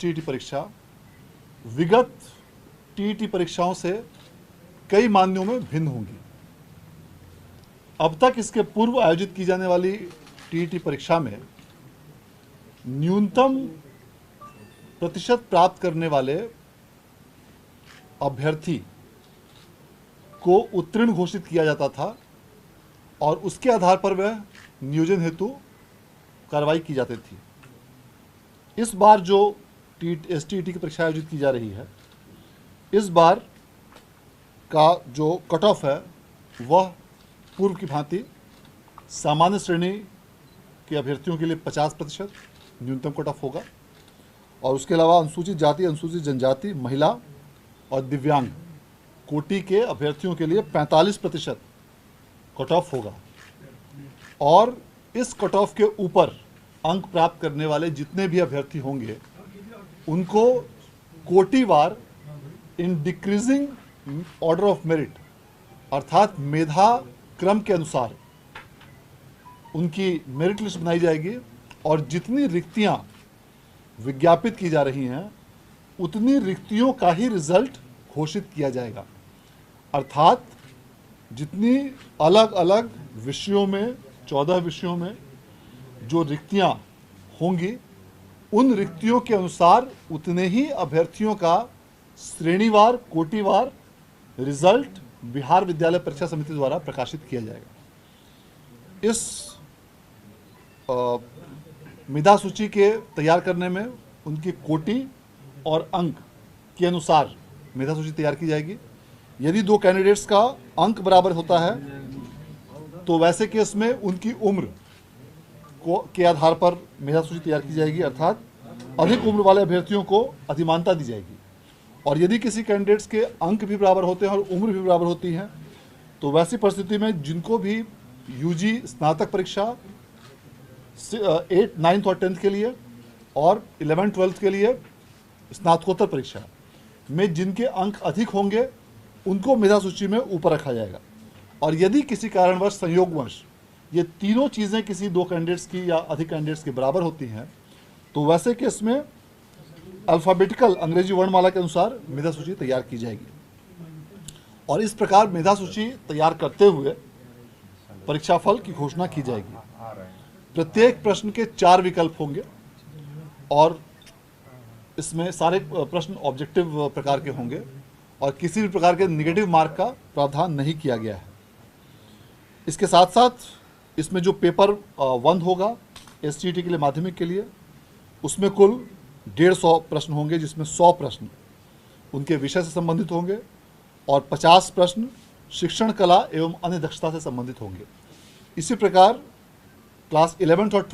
TET परीक्षा विगत TET परीक्षाओं से कई मायनों में भिन्न होंगी। अब तक इसके पूर्व आयोजित की जाने वाली टीईटी परीक्षा में न्यूनतम प्रतिशत प्राप्त करने वाले अभ्यर्थी को उत्तीर्ण घोषित किया जाता था और उसके आधार पर वह नियोजन हेतु कार्रवाई की जाती थी। इस बार जो एसटीईटी की परीक्षा आयोजित की जा रही है, इस बार का जो कट ऑफ है वह पूर्व की भांति सामान्य श्रेणी के अभ्यर्थियों के लिए 50% न्यूनतम कट ऑफ होगा और उसके अलावा अनुसूचित जाति, अनुसूचित जनजाति, महिला और दिव्यांग कोटि के अभ्यर्थियों के लिए 45% कट ऑफ होगा और इस कट ऑफ के ऊपर अंक प्राप्त करने वाले जितने भी अभ्यर्थी होंगे उनको कोटिवार in decreasing order of merit अर्थात मेधा क्रम के अनुसार उनकी मेरिट लिस्ट बनाई जाएगी और जितनी रिक्तियां विज्ञापित की जा रही हैं उतनी रिक्तियों का ही रिजल्ट घोषित किया जाएगा। अर्थात जितनी अलग अलग विषयों में 14 विषयों में जो रिक्तियां होंगी उन रिक्तियों के अनुसार उतने ही अभ्यर्थियों का श्रेणीवार कोटिवार रिजल्ट बिहार विद्यालय परीक्षा समिति द्वारा प्रकाशित किया जाएगा। इस मेधा सूची के तैयार करने में उनकी कोटि और अंक के अनुसार मेधा सूची तैयार की जाएगी। यदि दो कैंडिडेट्स का अंक बराबर होता है तो वैसे केस में उनकी उम्र के आधार पर मेधा सूची तैयार की जाएगी, अर्थात अधिक उम्र वाले अभ्यर्थियों को अधिमानता दी जाएगी। और यदि किसी कैंडिडेट्स के अंक भी बराबर होते हैं और उम्र भी बराबर होती है तो वैसी परिस्थिति में जिनको भी यूजी स्नातक परीक्षा 8th, 9th और 10th के लिए और 11th, 12th के लिए स्नातकोत्तर परीक्षा में जिनके अंक अधिक होंगे उनको मेधा सूची में ऊपर रखा जाएगा। और यदि किसी कारणवश संयोगवश ये तीनों चीज़ें किसी दो कैंडिडेट्स की या अधिक कैंडिडेट्स के बराबर होती हैं तो वैसे केस में अल्फ़ाबेटिकल अंग्रेजी वर्णमाला के अनुसार मेधा सूची तैयार की जाएगी। और इस प्रकार मेधा सूची तैयार करते हुए परीक्षाफल की घोषणा की जाएगी। प्रत्येक प्रश्न के 4 विकल्प होंगे और इसमें सारे प्रश्न ऑब्जेक्टिव प्रकार के होंगे और किसी भी प्रकार के नेगेटिव मार्क का प्रावधान नहीं किया गया है। इसके साथ साथ इसमें जो पेपर 1 होगा एसटीईटी के लिए माध्यमिक के लिए उसमें कुल 150 प्रश्न होंगे, जिसमें 100 प्रश्न उनके विषय से संबंधित होंगे और 50 प्रश्न शिक्षण कला एवं अन्य दक्षता से संबंधित होंगे। इसी प्रकार क्लास 11th और 12th